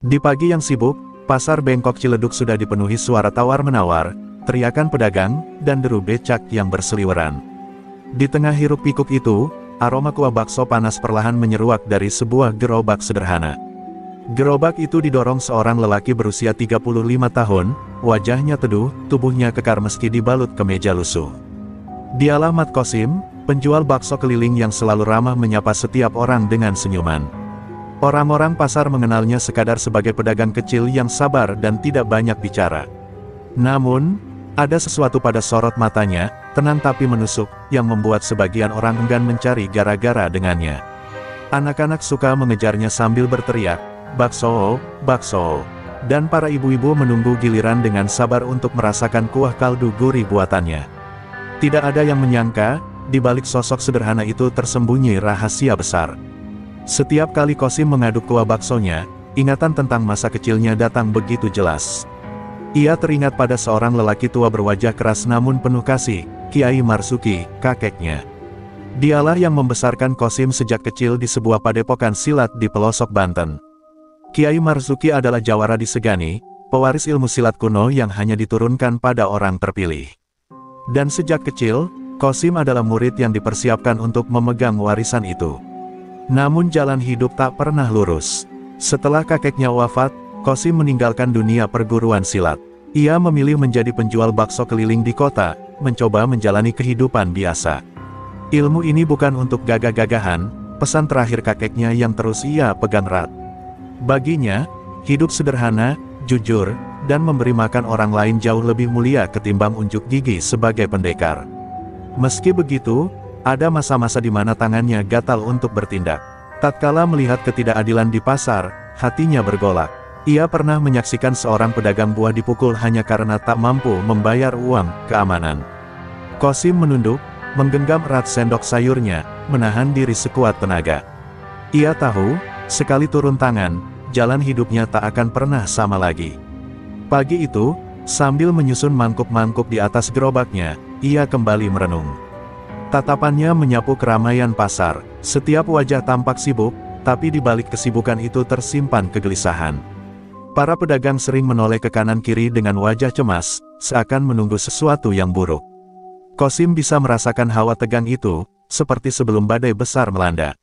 Di pagi yang sibuk, pasar Bengkok Ciledug sudah dipenuhi suara tawar-menawar, teriakan pedagang, dan deru becak yang berseliweran. Di tengah hiruk-pikuk itu, aroma kuah bakso panas perlahan menyeruak dari sebuah gerobak sederhana. Gerobak itu didorong seorang lelaki berusia 35 tahun, wajahnya teduh, tubuhnya kekar meski dibalut kemeja lusuh. Dialah Mat Kosim, penjual bakso keliling yang selalu ramah menyapa setiap orang dengan senyuman. Orang-orang pasar mengenalnya sekadar sebagai pedagang kecil yang sabar dan tidak banyak bicara. Namun, ada sesuatu pada sorot matanya, tenang tapi menusuk, yang membuat sebagian orang enggan mencari gara-gara dengannya. Anak-anak suka mengejarnya sambil berteriak, "Bakso, bakso!" Dan para ibu-ibu menunggu giliran dengan sabar untuk merasakan kuah kaldu gurih buatannya. Tidak ada yang menyangka, di balik sosok sederhana itu tersembunyi rahasia besar. Setiap kali Kosim mengaduk kuah baksonya, ingatan tentang masa kecilnya datang begitu jelas. Ia teringat pada seorang lelaki tua berwajah keras namun penuh kasih, Kiai Marzuki, kakeknya. Dialah yang membesarkan Kosim sejak kecil di sebuah padepokan silat di pelosok Banten. Kiai Marzuki adalah jawara di Segani, pewaris ilmu silat kuno yang hanya diturunkan pada orang terpilih. Dan sejak kecil, Kosim adalah murid yang dipersiapkan untuk memegang warisan itu. Namun jalan hidup tak pernah lurus. Setelah kakeknya wafat, Kosim meninggalkan dunia perguruan silat. Ia memilih menjadi penjual bakso keliling di kota, mencoba menjalani kehidupan biasa. Ilmu ini bukan untuk gagah-gagahan, pesan terakhir kakeknya yang terus ia pegang erat. Baginya, hidup sederhana, jujur, dan memberi makan orang lain jauh lebih mulia ketimbang unjuk gigi sebagai pendekar. Meski begitu, ada masa-masa di mana tangannya gatal untuk bertindak. Tatkala melihat ketidakadilan di pasar, hatinya bergolak. Ia pernah menyaksikan seorang pedagang buah dipukul hanya karena tak mampu membayar uang keamanan. Kosim menunduk, menggenggam erat sendok sayurnya, menahan diri sekuat tenaga. Ia tahu, sekali turun tangan, jalan hidupnya tak akan pernah sama lagi. Pagi itu, sambil menyusun mangkuk-mangkuk di atas gerobaknya, ia kembali merenung. Tatapannya menyapu keramaian pasar, setiap wajah tampak sibuk, tapi di balik kesibukan itu tersimpan kegelisahan. Para pedagang sering menoleh ke kanan-kiri dengan wajah cemas, seakan menunggu sesuatu yang buruk. Kosim bisa merasakan hawa tegang itu, seperti sebelum badai besar melanda.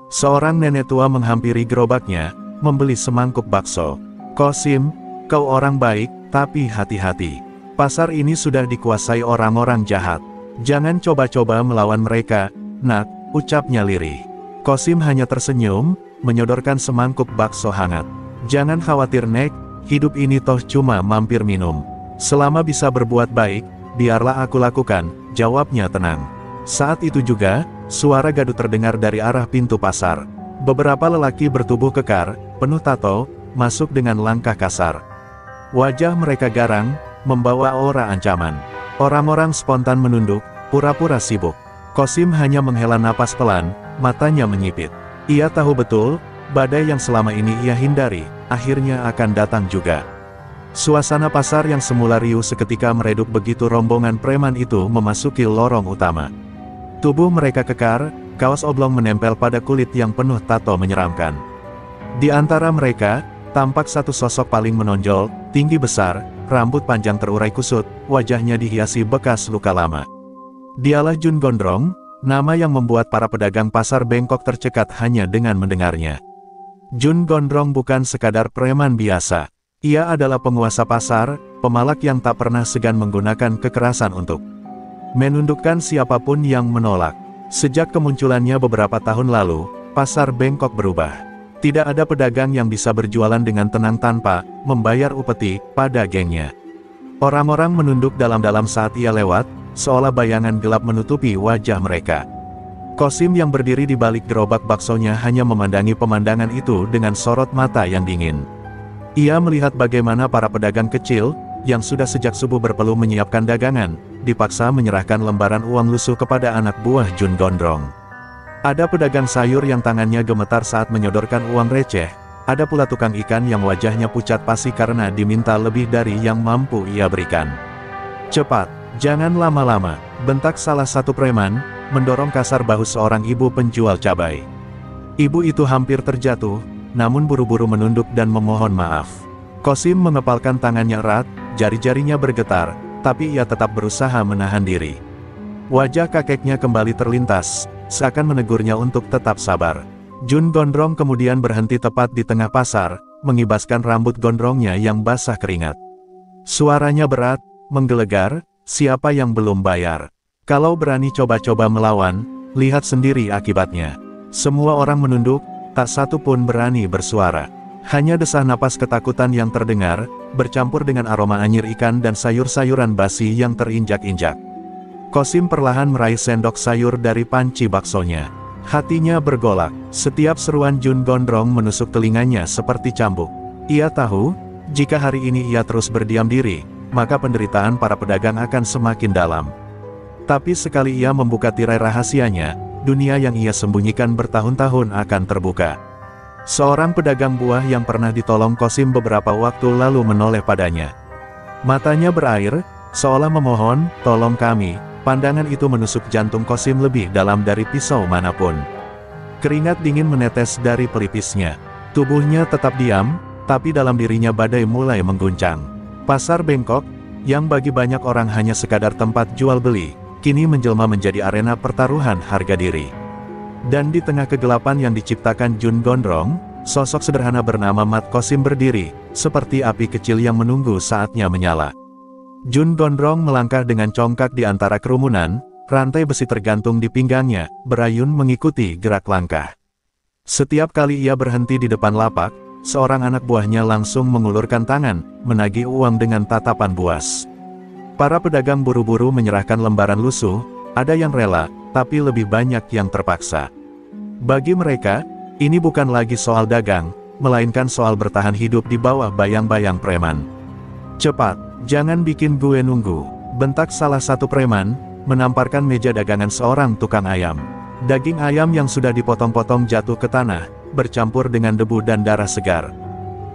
Seorang nenek tua menghampiri gerobaknya, membeli semangkuk bakso. "Kosim, kau orang baik, tapi hati-hati. Pasar ini sudah dikuasai orang-orang jahat. Jangan coba-coba melawan mereka, nak," ucapnya lirih. Kosim hanya tersenyum, menyodorkan semangkuk bakso hangat. "Jangan khawatir nek, hidup ini toh cuma mampir minum. Selama bisa berbuat baik, biarlah aku lakukan," jawabnya tenang. Saat itu juga, suara gaduh terdengar dari arah pintu pasar. Beberapa lelaki bertubuh kekar, penuh tato, masuk dengan langkah kasar. Wajah mereka garang, membawa aura ancaman. Orang-orang spontan menunduk, pura-pura sibuk. Kosim hanya menghela napas pelan, matanya menyipit. Ia tahu betul, badai yang selama ini ia hindari, akhirnya akan datang juga. Suasana pasar yang semula riuh seketika meredup begitu rombongan preman itu memasuki lorong utama. Tubuh mereka kekar, kaos oblong menempel pada kulit yang penuh tato menyeramkan. Di antara mereka, tampak satu sosok paling menonjol, tinggi besar, rambut panjang terurai kusut, wajahnya dihiasi bekas luka lama. Dialah Jun Gondrong, nama yang membuat para pedagang pasar Bengkok tercekat hanya dengan mendengarnya. Jun Gondrong bukan sekadar preman biasa. Ia adalah penguasa pasar, pemalak yang tak pernah segan menggunakan kekerasan untuk menundukkan siapapun yang menolak. Sejak kemunculannya beberapa tahun lalu, pasar Bengkok berubah. Tidak ada pedagang yang bisa berjualan dengan tenang tanpa membayar upeti pada gengnya. Orang-orang menunduk dalam-dalam saat ia lewat, seolah bayangan gelap menutupi wajah mereka. Kosim yang berdiri di balik gerobak baksonya hanya memandangi pemandangan itu dengan sorot mata yang dingin. Ia melihat bagaimana para pedagang kecil, yang sudah sejak subuh berpeluh menyiapkan dagangan, dipaksa menyerahkan lembaran uang lusuh kepada anak buah Jun Gondrong. Ada pedagang sayur yang tangannya gemetar saat menyodorkan uang receh, ada pula tukang ikan yang wajahnya pucat pasi karena diminta lebih dari yang mampu ia berikan. "Cepat, jangan lama-lama," bentak salah satu preman, mendorong kasar bahu seorang ibu penjual cabai. Ibu itu hampir terjatuh, namun buru-buru menunduk dan memohon maaf. Qasim mengepalkan tangannya erat, jari-jarinya bergetar, tapi ia tetap berusaha menahan diri. Wajah kakeknya kembali terlintas, seakan menegurnya untuk tetap sabar. Jun Gondrong kemudian berhenti tepat di tengah pasar, mengibaskan rambut gondrongnya yang basah keringat. Suaranya berat, menggelegar, siapa yang belum bayar? Kalau berani coba-coba melawan, lihat sendiri akibatnya. Semua orang menunduk, tak satu pun berani bersuara. Hanya desah napas ketakutan yang terdengar, bercampur dengan aroma anyir ikan dan sayur-sayuran basi yang terinjak-injak. Qasim perlahan meraih sendok sayur dari panci baksonya. Hatinya bergolak, setiap seruan Jun Gondrong menusuk telinganya seperti cambuk. Ia tahu, jika hari ini ia terus berdiam diri, maka penderitaan para pedagang akan semakin dalam. Tapi sekali ia membuka tirai rahasianya, dunia yang ia sembunyikan bertahun-tahun akan terbuka. Seorang pedagang buah yang pernah ditolong Qasim beberapa waktu lalu menoleh padanya. Matanya berair, seolah memohon, "Tolong kami." Pandangan itu menusuk jantung Qasim lebih dalam dari pisau manapun. Keringat dingin menetes dari pelipisnya. Tubuhnya tetap diam, tapi dalam dirinya badai mulai mengguncang. Pasar Bengkok, yang bagi banyak orang hanya sekadar tempat jual beli, kini menjelma menjadi arena pertaruhan harga diri. Dan di tengah kegelapan yang diciptakan Jun Gondrong, sosok sederhana bernama Mat Qasim berdiri, seperti api kecil yang menunggu saatnya menyala. Jun Gondrong melangkah dengan congkak di antara kerumunan, rantai besi tergantung di pinggangnya, berayun mengikuti gerak langkah. Setiap kali ia berhenti di depan lapak, seorang anak buahnya langsung mengulurkan tangan, menagih uang dengan tatapan buas. Para pedagang buru-buru menyerahkan lembaran lusuh, ada yang rela, tapi lebih banyak yang terpaksa. Bagi mereka, ini bukan lagi soal dagang, melainkan soal bertahan hidup di bawah bayang-bayang preman. "Cepat, jangan bikin gue nunggu," bentak salah satu preman, menamparkan meja dagangan seorang tukang ayam. Daging ayam yang sudah dipotong-potong jatuh ke tanah, bercampur dengan debu dan darah segar.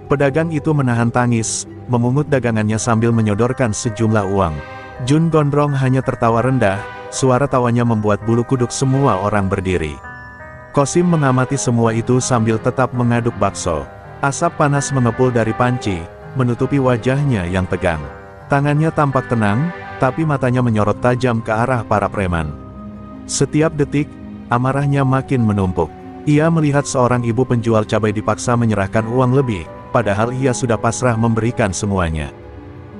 Pedagang itu menahan tangis, memungut dagangannya sambil menyodorkan sejumlah uang. Jun Gondrong hanya tertawa rendah, suara tawanya membuat bulu kuduk semua orang berdiri. Qasim mengamati semua itu sambil tetap mengaduk bakso. Asap panas mengepul dari panci, menutupi wajahnya yang tegang. Tangannya tampak tenang, tapi matanya menyorot tajam ke arah para preman. Setiap detik, amarahnya makin menumpuk. Ia melihat seorang ibu penjual cabai dipaksa menyerahkan uang lebih, padahal ia sudah pasrah memberikan semuanya.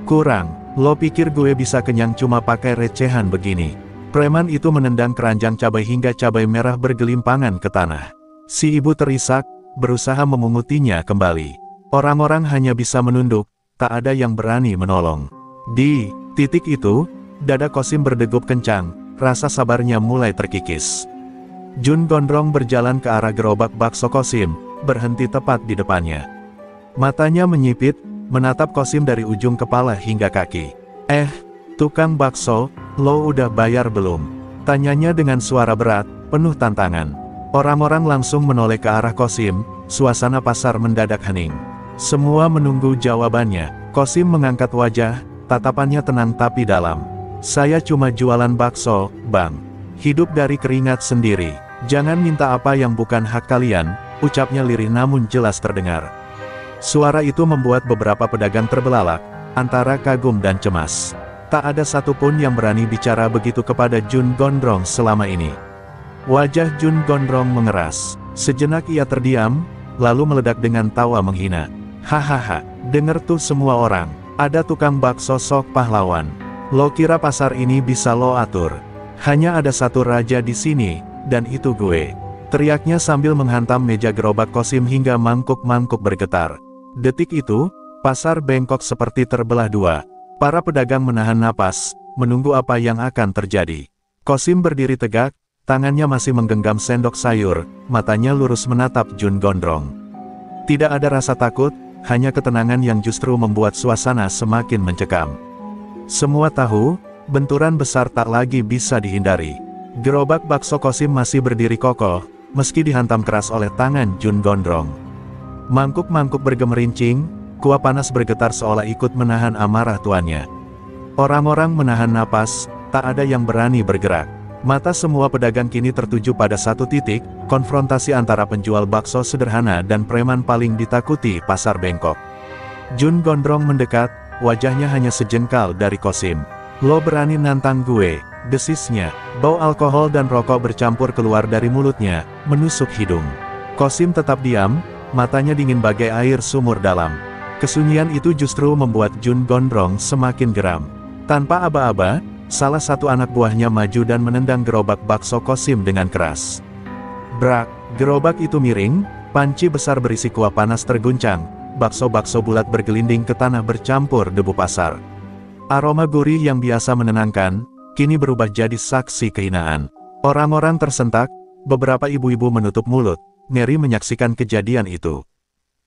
"Kurang, lo pikir gue bisa kenyang cuma pakai recehan begini?" Preman itu menendang keranjang cabai hingga cabai merah bergelimpangan ke tanah. Si ibu terisak, berusaha memungutinya kembali. Orang-orang hanya bisa menunduk, tak ada yang berani menolong. Di titik itu, dada Qasim berdegup kencang, rasa sabarnya mulai terkikis. Jun Gondrong berjalan ke arah gerobak bakso Qasim, berhenti tepat di depannya. Matanya menyipit, menatap Qasim dari ujung kepala hingga kaki. Tukang bakso, lo udah bayar belum?" Tanyanya dengan suara berat, penuh tantangan. Orang-orang langsung menoleh ke arah Qasim, suasana pasar mendadak hening. Semua menunggu jawabannya. Qasim mengangkat wajah, tatapannya tenang tapi dalam. "Saya cuma jualan bakso, Bang. Hidup dari keringat sendiri. Jangan minta apa yang bukan hak kalian," ucapnya lirih namun jelas terdengar. Suara itu membuat beberapa pedagang terbelalak, antara kagum dan cemas. Tak ada satupun yang berani bicara begitu kepada Jun Gondrong selama ini. Wajah Jun Gondrong mengeras. Sejenak ia terdiam, lalu meledak dengan tawa menghina. "Hahaha, denger tuh semua orang, ada tukang bakso sok pahlawan. Lo kira pasar ini bisa lo atur? Hanya ada satu raja di sini, dan itu gue," teriaknya sambil menghantam meja gerobak Qasim hingga mangkuk-mangkuk bergetar. Detik itu, pasar Bengkok seperti terbelah dua. Para pedagang menahan napas, menunggu apa yang akan terjadi. Qasim berdiri tegak, tangannya masih menggenggam sendok sayur, matanya lurus menatap Jun Gondrong. Tidak ada rasa takut, hanya ketenangan yang justru membuat suasana semakin mencekam. Semua tahu, benturan besar tak lagi bisa dihindari. Gerobak bakso Qasim masih berdiri kokoh, meski dihantam keras oleh tangan Jun Gondrong. Mangkuk-mangkuk bergemerincing, kuah panas bergetar seolah ikut menahan amarah tuannya. Orang-orang menahan napas, tak ada yang berani bergerak. Mata semua pedagang kini tertuju pada satu titik, konfrontasi antara penjual bakso sederhana dan preman paling ditakuti pasar Bengkok. Jun Gondrong mendekat, wajahnya hanya sejengkal dari Qasim. "Lo berani nantang gue?" desisnya. Bau alkohol dan rokok bercampur keluar dari mulutnya, menusuk hidung. Qasim tetap diam, matanya dingin bagai air sumur dalam. Kesunyian itu justru membuat Jun Gondrong semakin geram. Tanpa aba-aba, salah satu anak buahnya maju dan menendang gerobak bakso Qasim dengan keras. Brak, gerobak itu miring, panci besar berisi kuah panas terguncang, bakso-bakso bulat bergelinding ke tanah bercampur debu pasar. Aroma gurih yang biasa menenangkan, kini berubah jadi saksi kehinaan. Orang-orang tersentak, beberapa ibu-ibu menutup mulut, ngeri menyaksikan kejadian itu.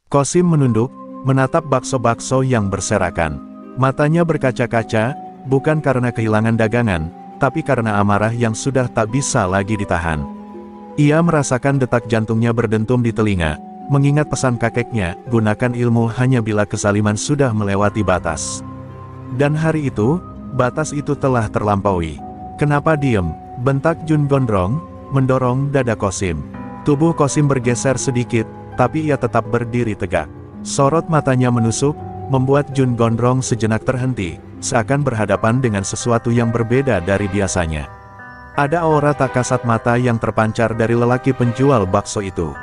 Qasim menunduk, menatap bakso-bakso yang berserakan. Matanya berkaca-kaca, bukan karena kehilangan dagangan, tapi karena amarah yang sudah tak bisa lagi ditahan. Ia merasakan detak jantungnya berdentum di telinga, mengingat pesan kakeknya, gunakan ilmu hanya bila kezaliman sudah melewati batas. Dan hari itu, batas itu telah terlampaui. "Kenapa diem?" bentak Jun Gondrong, mendorong dada Qasim. Tubuh Qasim bergeser sedikit, tapi ia tetap berdiri tegak. Sorot matanya menusuk, membuat Jun Gondrong sejenak terhenti, seakan berhadapan dengan sesuatu yang berbeda dari biasanya. Ada aura tak kasat mata yang terpancar dari lelaki penjual bakso itu.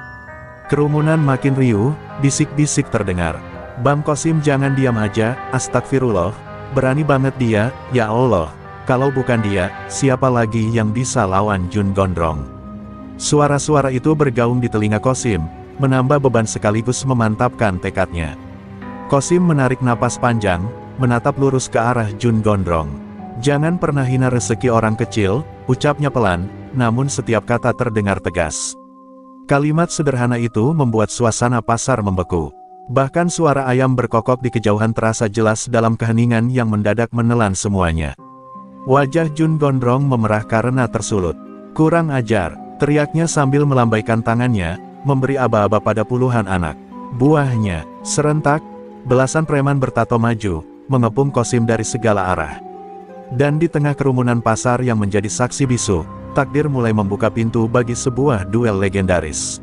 Kerumunan makin riuh, bisik-bisik terdengar. "Bang Qasim jangan diam aja, astagfirullah, berani banget dia, ya Allah. Kalau bukan dia, siapa lagi yang bisa lawan Jun Gondrong?" Suara-suara itu bergaung di telinga Qasim, menambah beban sekaligus memantapkan tekadnya. Qasim menarik napas panjang, menatap lurus ke arah Jun Gondrong. "Jangan pernah hina rezeki orang kecil," ucapnya pelan, namun setiap kata terdengar tegas. Kalimat sederhana itu membuat suasana pasar membeku. Bahkan suara ayam berkokok di kejauhan terasa jelas dalam keheningan yang mendadak menelan semuanya. Wajah Jun Gondrong memerah karena tersulut. "Kurang ajar," teriaknya sambil melambaikan tangannya, memberi aba-aba pada puluhan anak buahnya. Serentak, belasan preman bertato maju, mengepung Qasim dari segala arah. Dan di tengah kerumunan pasar yang menjadi saksi bisu, takdir mulai membuka pintu bagi sebuah duel legendaris.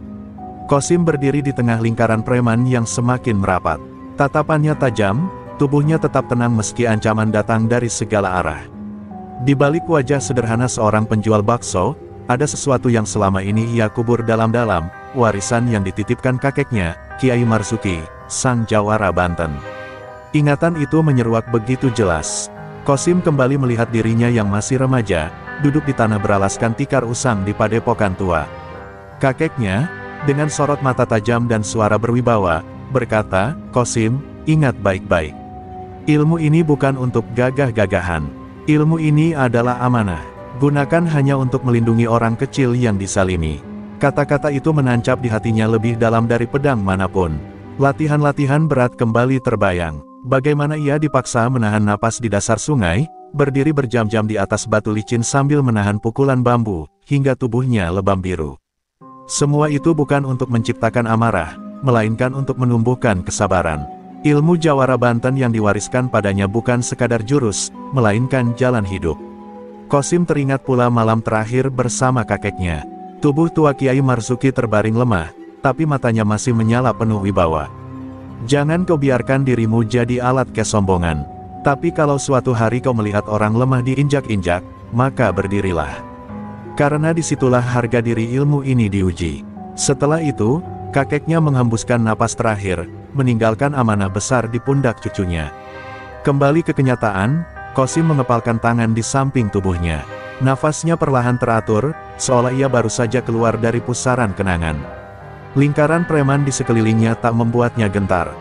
Qasim berdiri di tengah lingkaran preman yang semakin merapat. Tatapannya tajam, tubuhnya tetap tenang meski ancaman datang dari segala arah. Di balik wajah sederhana seorang penjual bakso, ada sesuatu yang selama ini ia kubur dalam-dalam, warisan yang dititipkan kakeknya, Kiai Marzuki, sang jawara Banten. Ingatan itu menyeruak begitu jelas. Qasim kembali melihat dirinya yang masih remaja, duduk di tanah beralaskan tikar usang di padepokan tua. Kakeknya, dengan sorot mata tajam dan suara berwibawa, berkata, "Qasim, ingat baik-baik. Ilmu ini bukan untuk gagah-gagahan. Ilmu ini adalah amanah. Gunakan hanya untuk melindungi orang kecil yang disalimi." Kata-kata itu menancap di hatinya lebih dalam dari pedang manapun. Latihan-latihan berat kembali terbayang. Bagaimana ia dipaksa menahan napas di dasar sungai, berdiri berjam-jam di atas batu licin sambil menahan pukulan bambu, hingga tubuhnya lebam biru. Semua itu bukan untuk menciptakan amarah, melainkan untuk menumbuhkan kesabaran. Ilmu jawara Banten yang diwariskan padanya bukan sekadar jurus, melainkan jalan hidup. Qasim teringat pula malam terakhir bersama kakeknya. Tubuh tua Kiai Marzuki terbaring lemah, tapi matanya masih menyala penuh wibawa. "Jangan kau biarkan dirimu jadi alat kesombongan. Tapi kalau suatu hari kau melihat orang lemah diinjak-injak, maka berdirilah. Karena disitulah harga diri ilmu ini diuji." Setelah itu, kakeknya menghembuskan napas terakhir, meninggalkan amanah besar di pundak cucunya. Kembali ke kenyataan, Qasim mengepalkan tangan di samping tubuhnya. Nafasnya perlahan teratur, seolah ia baru saja keluar dari pusaran kenangan. Lingkaran preman di sekelilingnya tak membuatnya gentar.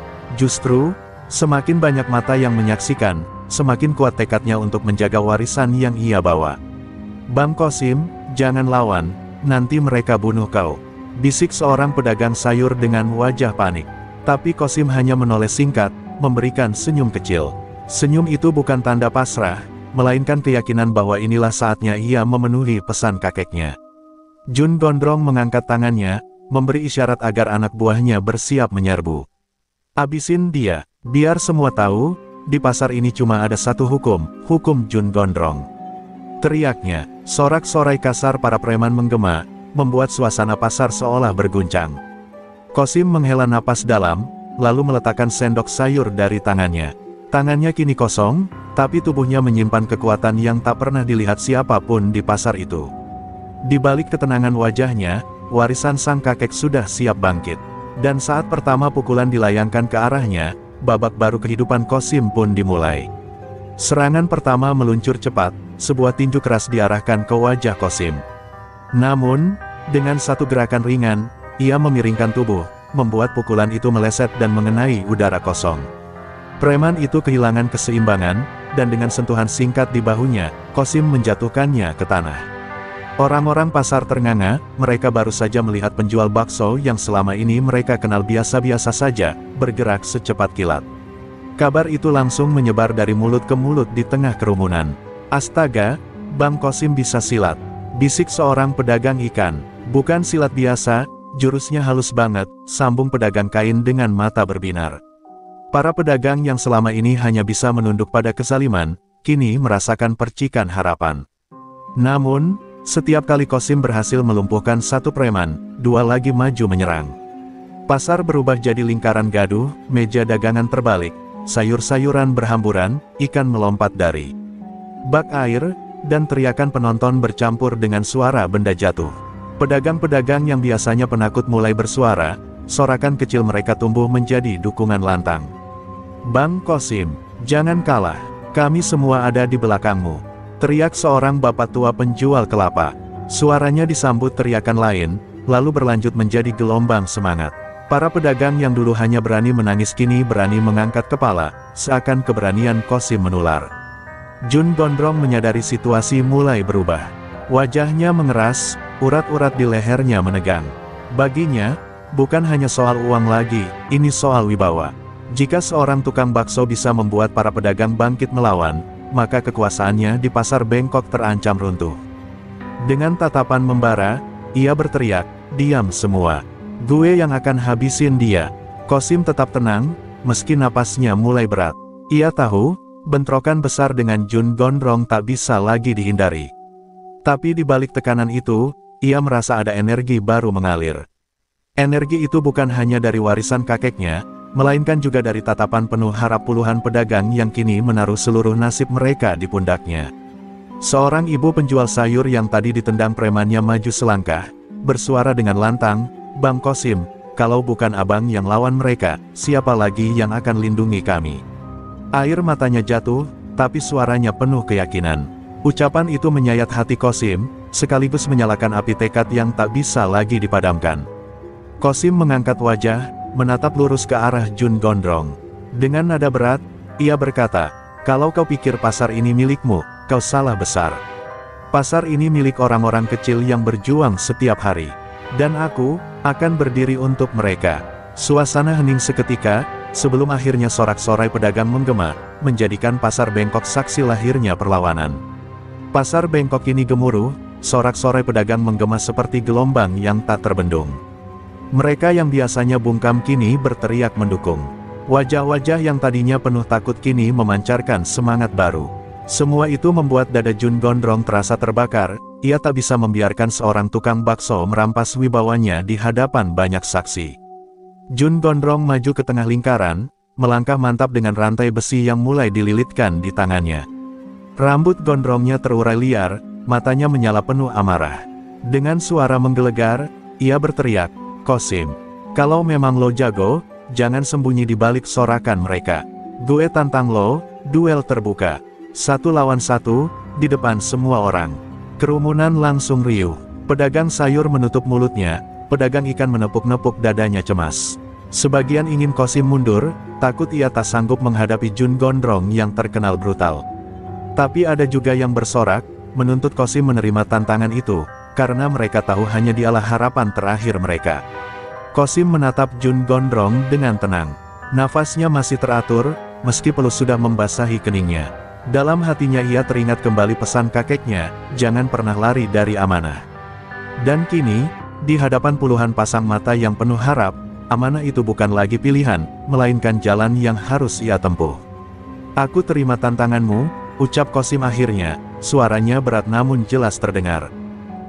Justru, semakin banyak mata yang menyaksikan, semakin kuat tekadnya untuk menjaga warisan yang ia bawa. "Bang Qasim, jangan lawan, nanti mereka bunuh kau," bisik seorang pedagang sayur dengan wajah panik. Tapi Qasim hanya menoleh singkat, memberikan senyum kecil. Senyum itu bukan tanda pasrah, melainkan keyakinan bahwa inilah saatnya ia memenuhi pesan kakeknya. Jun Gondrong mengangkat tangannya, memberi isyarat agar anak buahnya bersiap menyerbu. "Abisin dia, biar semua tahu, di pasar ini cuma ada satu hukum, hukum Jun Gondrong." teriaknya. Sorak-sorai kasar para preman menggema, membuat suasana pasar seolah berguncang. Qasim menghela napas dalam, lalu meletakkan sendok sayur dari tangannya. Tangannya kini kosong, tapi tubuhnya menyimpan kekuatan yang tak pernah dilihat siapapun di pasar itu. Di balik ketenangan wajahnya, warisan sang kakek sudah siap bangkit. Dan saat pertama pukulan dilayangkan ke arahnya, babak baru kehidupan Qasim pun dimulai. Serangan pertama meluncur cepat, sebuah tinju keras diarahkan ke wajah Qasim. Namun, dengan satu gerakan ringan, ia memiringkan tubuh, membuat pukulan itu meleset dan mengenai udara kosong. Preman itu kehilangan keseimbangan, dan dengan sentuhan singkat di bahunya, Qasim menjatuhkannya ke tanah. Orang-orang pasar ternganga, mereka baru saja melihat penjual bakso yang selama ini mereka kenal biasa-biasa saja, bergerak secepat kilat. Kabar itu langsung menyebar dari mulut ke mulut di tengah kerumunan. Astaga, Bang Qasim bisa silat, bisik seorang pedagang ikan. Bukan silat biasa, jurusnya halus banget, sambung pedagang kain dengan mata berbinar. Para pedagang yang selama ini hanya bisa menunduk pada kezaliman, kini merasakan percikan harapan. Namun, setiap kali Qasim berhasil melumpuhkan satu preman, dua lagi maju menyerang. Pasar berubah jadi lingkaran gaduh, meja dagangan terbalik, sayur-sayuran berhamburan, ikan melompat dari bak air, dan teriakan penonton bercampur dengan suara benda jatuh. Pedagang-pedagang yang biasanya penakut mulai bersuara, sorakan kecil mereka tumbuh menjadi dukungan lantang. Bang Qasim, jangan kalah, kami semua ada di belakangmu, teriak seorang bapak tua penjual kelapa. Suaranya disambut teriakan lain, lalu berlanjut menjadi gelombang semangat. Para pedagang yang dulu hanya berani menangis kini berani mengangkat kepala, seakan keberanian Qasim menular. Jun Gondrong menyadari situasi mulai berubah. Wajahnya mengeras, urat-urat di lehernya menegang. Baginya, bukan hanya soal uang lagi, ini soal wibawa. Jika seorang tukang bakso bisa membuat para pedagang bangkit melawan, maka kekuasaannya di pasar Bengkok terancam runtuh. Dengan tatapan membara, ia berteriak, "Diam semua. Gue yang akan habisin dia." Qasim tetap tenang, meski napasnya mulai berat. Ia tahu, bentrokan besar dengan Jun Gondrong tak bisa lagi dihindari. Tapi di balik tekanan itu, ia merasa ada energi baru mengalir. Energi itu bukan hanya dari warisan kakeknya, melainkan juga dari tatapan penuh harap puluhan pedagang yang kini menaruh seluruh nasib mereka di pundaknya. Seorang ibu penjual sayur yang tadi ditendang premannya maju selangkah, bersuara dengan lantang, "Bang Qasim, kalau bukan abang yang lawan mereka, siapa lagi yang akan lindungi kami?" Air matanya jatuh, tapi suaranya penuh keyakinan. Ucapan itu menyayat hati Qasim, sekaligus menyalakan api tekad yang tak bisa lagi dipadamkan. Qasim mengangkat wajah, menatap lurus ke arah Jun Gondrong. Dengan nada berat, ia berkata, "Kalau kau pikir pasar ini milikmu, kau salah besar. Pasar ini milik orang-orang kecil yang berjuang setiap hari. Dan aku akan berdiri untuk mereka." Suasana hening seketika, sebelum akhirnya sorak-sorai pedagang menggema, menjadikan pasar Bengkok saksi lahirnya perlawanan. Pasar Bengkok ini gemuruh, sorak-sorai pedagang menggema seperti gelombang yang tak terbendung. Mereka yang biasanya bungkam kini berteriak mendukung. Wajah-wajah yang tadinya penuh takut kini memancarkan semangat baru. Semua itu membuat dada Jun Gondrong terasa terbakar, ia tak bisa membiarkan seorang tukang bakso merampas wibawanya di hadapan banyak saksi. Jun Gondrong maju ke tengah lingkaran, melangkah mantap dengan rantai besi yang mulai dililitkan di tangannya. Rambut gondrongnya terurai liar, matanya menyala penuh amarah. Dengan suara menggelegar, ia berteriak, "Qasim, kalau memang lo jago, jangan sembunyi di balik sorakan mereka. Gue tantang lo, duel terbuka. 1 lawan 1, di depan semua orang." Kerumunan langsung riuh. Pedagang sayur menutup mulutnya, pedagang ikan menepuk-nepuk dadanya cemas. Sebagian ingin Qasim mundur, takut ia tak sanggup menghadapi Jun Gondrong yang terkenal brutal. Tapi ada juga yang bersorak, menuntut Qasim menerima tantangan itu, karena mereka tahu hanya dialah harapan terakhir mereka. Qasim menatap Jun Gondrong dengan tenang. Nafasnya masih teratur, meski pelus sudah membasahi keningnya. Dalam hatinya ia teringat kembali pesan kakeknya, jangan pernah lari dari amanah. Dan kini, di hadapan puluhan pasang mata yang penuh harap, amanah itu bukan lagi pilihan, melainkan jalan yang harus ia tempuh. "Aku terima tantanganmu, ucap Qasim akhirnya, suaranya berat namun jelas terdengar.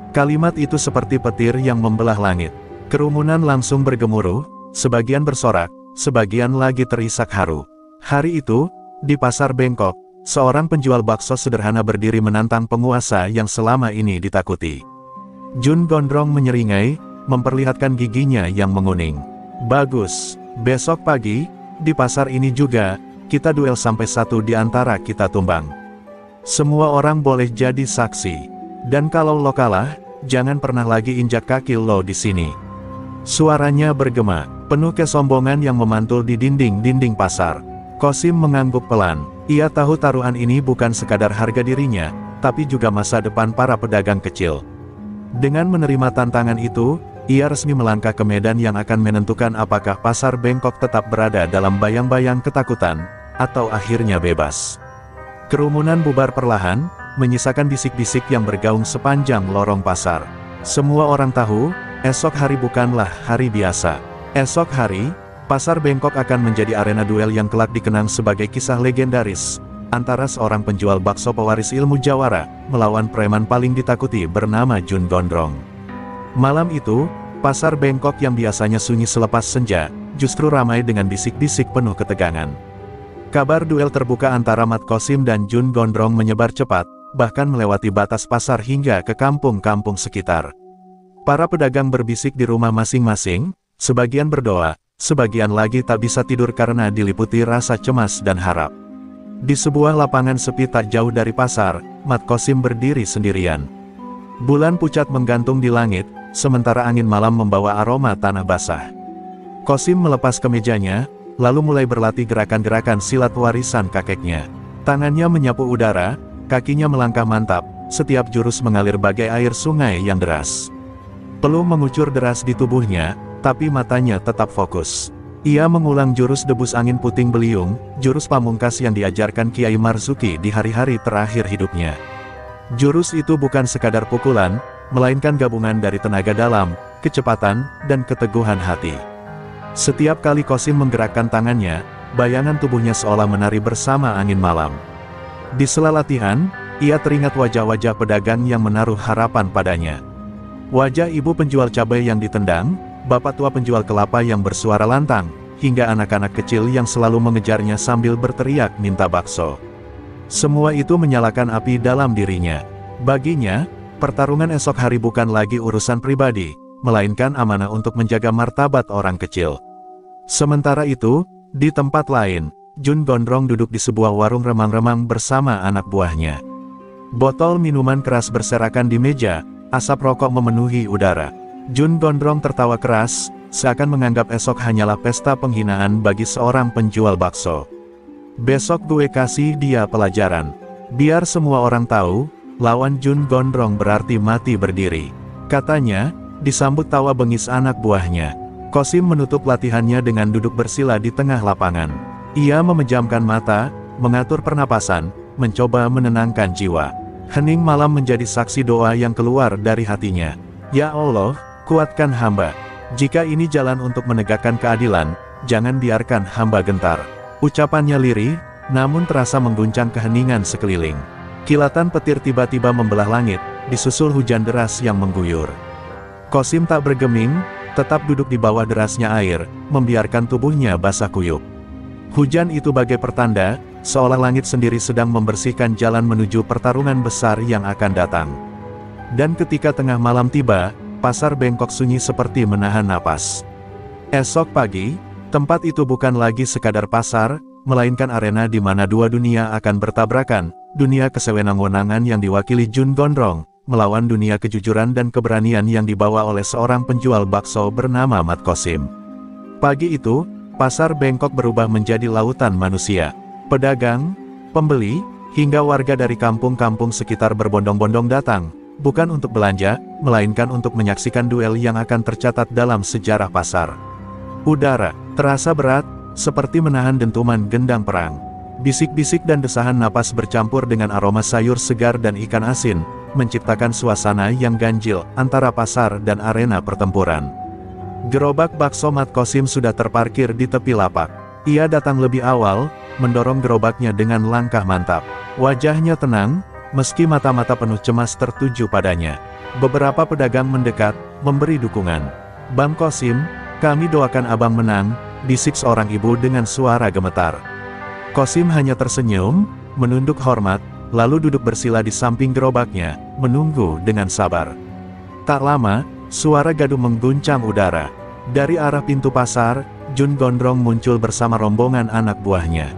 Kalimat itu seperti petir yang membelah langit. Kerumunan langsung bergemuruh, sebagian bersorak, sebagian lagi terisak haru. Hari itu, di pasar Bengkok, seorang penjual bakso sederhana berdiri menantang penguasa yang selama ini ditakuti. Jun Gondrong menyeringai, memperlihatkan giginya yang menguning. Bagus, besok pagi, di pasar ini juga, kita duel sampai satu di antara kita tumbang. Semua orang boleh jadi saksi. Dan kalau lo kalah, jangan pernah lagi injak kaki lo di sini. Suaranya bergema, penuh kesombongan yang memantul di dinding-dinding pasar. Qasim mengangguk pelan. Ia tahu taruhan ini bukan sekadar harga dirinya, tapi juga masa depan para pedagang kecil. Dengan menerima tantangan itu, ia resmi melangkah ke medan yang akan menentukan apakah pasar Bengkok tetap berada dalam bayang-bayang ketakutan, atau akhirnya bebas. Kerumunan bubar perlahan, menyisakan bisik-bisik yang bergaung sepanjang lorong pasar. Semua orang tahu, esok hari bukanlah hari biasa. Esok hari, pasar Bengkok akan menjadi arena duel yang kelak dikenang sebagai kisah legendaris, antara seorang penjual bakso pewaris ilmu jawara, melawan preman paling ditakuti bernama Jun Gondrong. Malam itu, pasar Bengkok yang biasanya sunyi selepas senja, justru ramai dengan bisik-bisik penuh ketegangan. Kabar duel terbuka antara Mat Qasim dan Jun Gondrong menyebar cepat, bahkan melewati batas pasar hingga ke kampung-kampung sekitar. Para pedagang berbisik di rumah masing-masing, sebagian berdoa, sebagian lagi tak bisa tidur karena diliputi rasa cemas dan harap. Di sebuah lapangan sepi tak jauh dari pasar, Mat Qasim berdiri sendirian. Bulan pucat menggantung di langit, sementara angin malam membawa aroma tanah basah. Qasim melepas kemejanya, lalu mulai berlatih gerakan-gerakan silat warisan kakeknya. Tangannya menyapu udara, kakinya melangkah mantap, setiap jurus mengalir bagai air sungai yang deras. Peluh mengucur deras di tubuhnya, tapi matanya tetap fokus. Ia mengulang jurus debus angin puting beliung, jurus pamungkas yang diajarkan Kiai Marzuki di hari-hari terakhir hidupnya. Jurus itu bukan sekadar pukulan, melainkan gabungan dari tenaga dalam, kecepatan, dan keteguhan hati. Setiap kali Qasim menggerakkan tangannya, bayangan tubuhnya seolah menari bersama angin malam. Di sela latihan, ia teringat wajah-wajah pedagang yang menaruh harapan padanya. Wajah ibu penjual cabai yang ditendang, bapak tua penjual kelapa yang bersuara lantang, hingga anak-anak kecil yang selalu mengejarnya sambil berteriak minta bakso. Semua itu menyalakan api dalam dirinya. Baginya, pertarungan esok hari bukan lagi urusan pribadi, melainkan amanah untuk menjaga martabat orang kecil. Sementara itu, di tempat lain, Jun Gondrong duduk di sebuah warung remang-remang bersama anak buahnya. Botol minuman keras berserakan di meja, asap rokok memenuhi udara. Jun Gondrong tertawa keras, seakan menganggap esok hanyalah pesta penghinaan bagi seorang penjual bakso. Besok gue kasih dia pelajaran. Biar semua orang tahu, lawan Jun Gondrong berarti mati berdiri. Katanya, disambut tawa bengis anak buahnya. Qasim menutup latihannya dengan duduk bersila di tengah lapangan. Ia memejamkan mata, mengatur pernapasan, mencoba menenangkan jiwa. Hening malam menjadi saksi doa yang keluar dari hatinya. Ya Allah, kuatkan hamba. Jika ini jalan untuk menegakkan keadilan, jangan biarkan hamba gentar. Ucapannya lirih, namun terasa mengguncang keheningan sekeliling. Kilatan petir tiba-tiba membelah langit, disusul hujan deras yang mengguyur. Qasim tak bergeming, tetap duduk di bawah derasnya air, membiarkan tubuhnya basah kuyup. Hujan itu bagai pertanda, seolah langit sendiri sedang membersihkan jalan menuju pertarungan besar yang akan datang. Dan ketika tengah malam tiba, pasar Bengkok sunyi seperti menahan napas. Esok pagi, tempat itu bukan lagi sekadar pasar, melainkan arena di mana dua dunia akan bertabrakan, dunia kesewenang-wenangan yang diwakili Jun Gondrong, melawan dunia kejujuran dan keberanian yang dibawa oleh seorang penjual bakso bernama Mat Qasim. Pagi itu, pasar Bengkok berubah menjadi lautan manusia. Pedagang, pembeli, hingga warga dari kampung-kampung sekitar berbondong-bondong datang, bukan untuk belanja, melainkan untuk menyaksikan duel yang akan tercatat dalam sejarah pasar. Udara terasa berat, seperti menahan dentuman gendang perang. Bisik-bisik dan desahan napas bercampur dengan aroma sayur segar dan ikan asin, menciptakan suasana yang ganjil antara pasar dan arena pertempuran. Gerobak bakso Mat Qasim sudah terparkir di tepi lapak. Ia datang lebih awal, mendorong gerobaknya dengan langkah mantap. Wajahnya tenang, meski mata-mata penuh cemas tertuju padanya. Beberapa pedagang mendekat, memberi dukungan. "Bang Qasim, kami doakan abang menang," bisik seorang ibu dengan suara gemetar. Qasim hanya tersenyum, menunduk hormat, lalu duduk bersila di samping gerobaknya, menunggu dengan sabar. Tak lama, suara gaduh mengguncang udara. Dari arah pintu pasar, Jun Gondrong muncul bersama rombongan anak buahnya.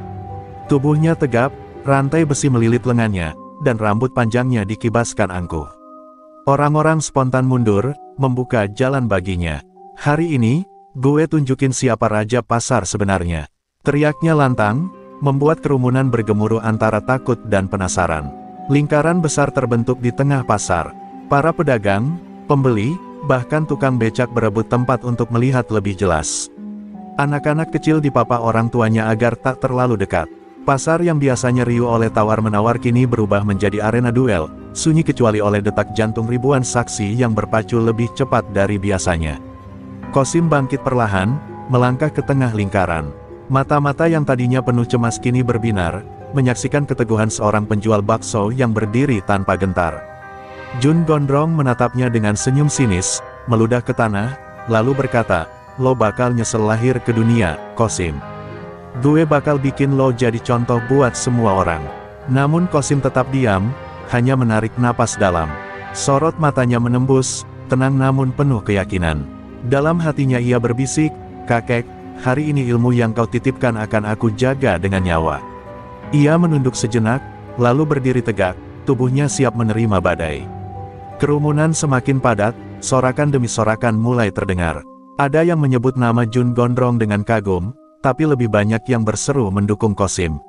Tubuhnya tegap, rantai besi melilit lengannya, dan rambut panjangnya dikibaskan angkuh. Orang-orang spontan mundur, membuka jalan baginya. "Hari ini, gue tunjukin siapa raja pasar sebenarnya," teriaknya lantang, membuat kerumunan bergemuruh antara takut dan penasaran. Lingkaran besar terbentuk di tengah pasar. Para pedagang, pembeli, bahkan tukang becak berebut tempat untuk melihat lebih jelas. Anak-anak kecil dipapa orang tuanya agar tak terlalu dekat. Pasar yang biasanya riuh oleh tawar-menawar kini berubah menjadi arena duel, sunyi kecuali oleh detak jantung ribuan saksi yang berpacu lebih cepat dari biasanya. Qasim bangkit perlahan, melangkah ke tengah lingkaran. Mata-mata yang tadinya penuh cemas kini berbinar, menyaksikan keteguhan seorang penjual bakso yang berdiri tanpa gentar. Jun Gondrong menatapnya dengan senyum sinis, meludah ke tanah, lalu berkata, "Lo bakal nyesel lahir ke dunia, Qasim. Gue bakal bikin lo jadi contoh buat semua orang." Namun Qasim tetap diam, hanya menarik napas dalam. Sorot matanya menembus, tenang namun penuh keyakinan. Dalam hatinya ia berbisik, "Kakek, hari ini ilmu yang kau titipkan akan aku jaga dengan nyawa." Ia menunduk sejenak, lalu berdiri tegak, tubuhnya siap menerima badai. Kerumunan semakin padat, sorakan demi sorakan mulai terdengar. Ada yang menyebut nama Jun Gondrong dengan kagum, tapi lebih banyak yang berseru mendukung Qasim.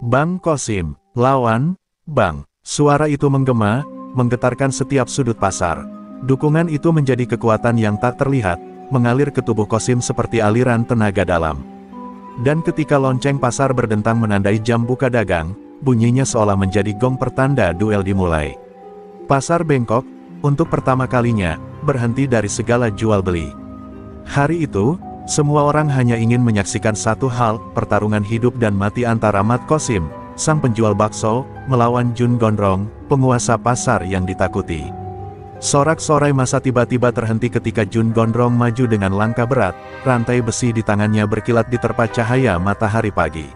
"Bang Qasim, lawan, Bang!" Suara itu menggema, menggetarkan setiap sudut pasar. Dukungan itu menjadi kekuatan yang tak terlihat, mengalir ke tubuh Qasim seperti aliran tenaga dalam. Dan ketika lonceng pasar berdentang menandai jam buka dagang, bunyinya seolah menjadi gong pertanda duel dimulai. Pasar bengkok, untuk pertama kalinya, berhenti dari segala jual beli. Hari itu, semua orang hanya ingin menyaksikan satu hal, pertarungan hidup dan mati antara Mat Qasim, sang penjual bakso, melawan Jun Gondrong, penguasa pasar yang ditakuti. Sorak-sorai massa tiba-tiba terhenti ketika Jun Gondrong maju dengan langkah berat, rantai besi di tangannya berkilat diterpa cahaya matahari pagi.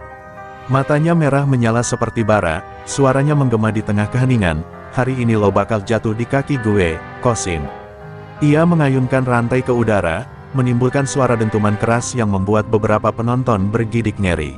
Matanya merah menyala seperti bara, suaranya menggema di tengah keheningan, "Hari ini lo bakal jatuh di kaki gue, Qasim." Ia mengayunkan rantai ke udara, menimbulkan suara dentuman keras yang membuat beberapa penonton bergidik ngeri.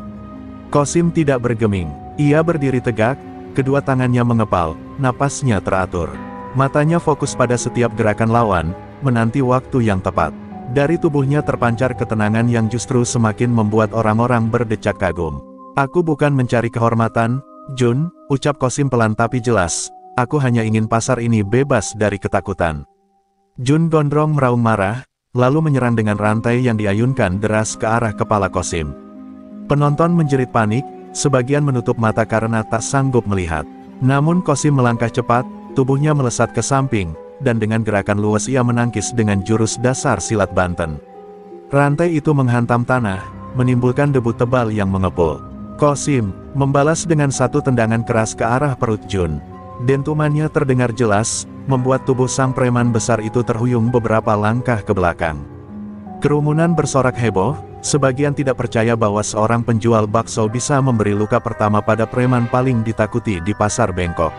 Qasim tidak bergeming, ia berdiri tegak, kedua tangannya mengepal, napasnya teratur. Matanya fokus pada setiap gerakan lawan, menanti waktu yang tepat. Dari tubuhnya terpancar ketenangan yang justru semakin membuat orang-orang berdecak kagum. "Aku bukan mencari kehormatan, Jun," ucap Qasim pelan tapi jelas. "Aku hanya ingin pasar ini bebas dari ketakutan." Jun Gondrong meraung marah, lalu menyerang dengan rantai yang diayunkan deras ke arah kepala Qasim. Penonton menjerit panik, sebagian menutup mata karena tak sanggup melihat. Namun Qasim melangkah cepat, tubuhnya melesat ke samping, dan dengan gerakan luwes ia menangkis dengan jurus dasar silat Banten. Rantai itu menghantam tanah, menimbulkan debu tebal yang mengepul. Qasim membalas dengan satu tendangan keras ke arah perut Jun. Dentumannya terdengar jelas, membuat tubuh sang preman besar itu terhuyung beberapa langkah ke belakang. Kerumunan bersorak heboh, sebagian tidak percaya bahwa seorang penjual bakso bisa memberi luka pertama pada preman paling ditakuti di pasar bengkok.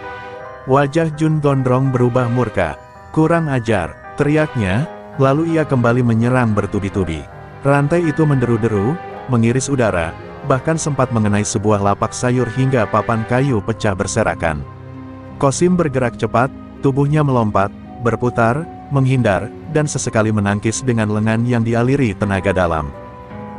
Wajah Jun Gondrong berubah murka. "Kurang ajar," teriaknya, lalu ia kembali menyerang bertubi-tubi. Rantai itu menderu-deru, mengiris udara, bahkan sempat mengenai sebuah lapak sayur hingga papan kayu pecah berserakan. Qasim bergerak cepat, tubuhnya melompat, berputar, menghindar, dan sesekali menangkis dengan lengan yang dialiri tenaga dalam.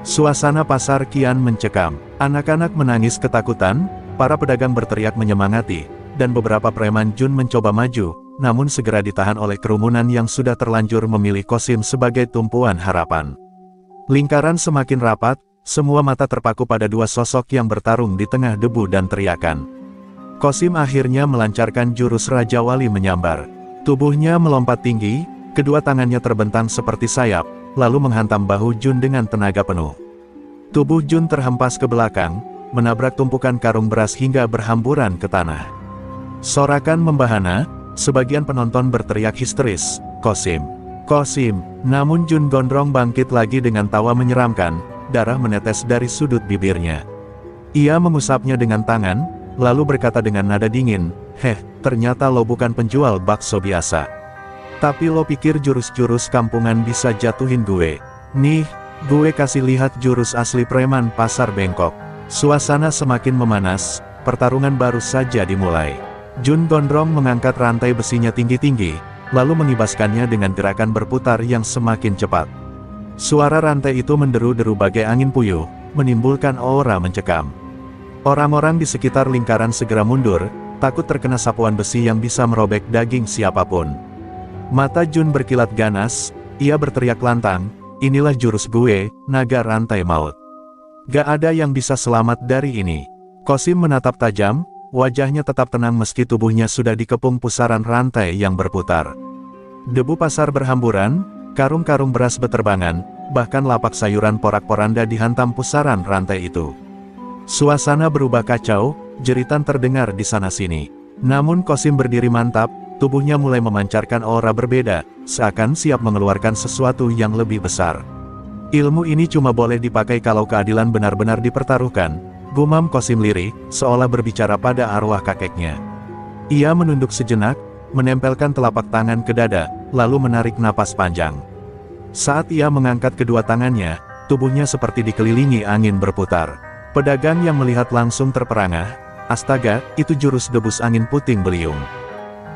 Suasana pasar kian mencekam. Anak-anak menangis ketakutan, para pedagang berteriak menyemangati, dan beberapa preman Jun mencoba maju, namun segera ditahan oleh kerumunan yang sudah terlanjur memilih Qasim sebagai tumpuan harapan. Lingkaran semakin rapat, semua mata terpaku pada dua sosok yang bertarung di tengah debu dan teriakan. Qasim akhirnya melancarkan jurus Raja Wali menyambar. Tubuhnya melompat tinggi, kedua tangannya terbentang seperti sayap, lalu menghantam bahu Jun dengan tenaga penuh. Tubuh Jun terhempas ke belakang, menabrak tumpukan karung beras hingga berhamburan ke tanah. Sorakan membahana, sebagian penonton berteriak histeris, "Qasim! Qasim!" Namun Jun Gondrong bangkit lagi dengan tawa menyeramkan, darah menetes dari sudut bibirnya. Ia mengusapnya dengan tangan, lalu berkata dengan nada dingin, ternyata lo bukan penjual bakso biasa. Tapi lo pikir jurus-jurus kampungan bisa jatuhin gue? Nih, gue kasih lihat jurus asli preman pasar Bengkok." Suasana semakin memanas, pertarungan baru saja dimulai. Jun Gondrong mengangkat rantai besinya tinggi-tinggi, lalu mengibaskannya dengan gerakan berputar yang semakin cepat. Suara rantai itu menderu-deru bagai angin puyuh, menimbulkan aura mencekam. Orang-orang di sekitar lingkaran segera mundur, takut terkena sapuan besi yang bisa merobek daging siapapun. Mata Jun berkilat ganas, ia berteriak lantang, "Inilah jurus gue, naga rantai maut. Gak ada yang bisa selamat dari ini." Qasim menatap tajam, wajahnya tetap tenang meski tubuhnya sudah dikepung pusaran rantai yang berputar. Debu pasar berhamburan, karung-karung beras beterbangan, bahkan lapak sayuran porak-poranda dihantam pusaran rantai itu. Suasana berubah kacau, jeritan terdengar di sana-sini. Namun Qasim berdiri mantap, tubuhnya mulai memancarkan aura berbeda, seakan siap mengeluarkan sesuatu yang lebih besar. "Ilmu ini cuma boleh dipakai kalau keadilan benar-benar dipertaruhkan," gumam Qasim lirik, seolah berbicara pada arwah kakeknya. Ia menunduk sejenak, menempelkan telapak tangan ke dada, lalu menarik napas panjang. Saat ia mengangkat kedua tangannya, tubuhnya seperti dikelilingi angin berputar. Pedagang yang melihat langsung terperangah, "Astaga, itu jurus debus angin puting beliung.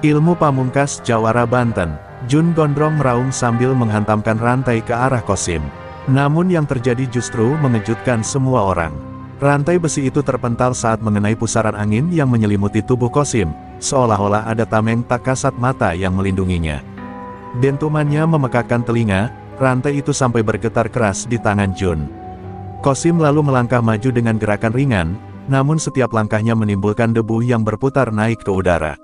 Ilmu pamungkas Jawara Banten." Jun Gondrong meraung sambil menghantamkan rantai ke arah Qasim. Namun yang terjadi justru mengejutkan semua orang. Rantai besi itu terpental saat mengenai pusaran angin yang menyelimuti tubuh Qasim, seolah-olah ada tameng tak kasat mata yang melindunginya. Dentumannya memekakkan telinga, rantai itu sampai bergetar keras di tangan Jun. Qasim lalu melangkah maju dengan gerakan ringan, namun setiap langkahnya menimbulkan debu yang berputar naik ke udara.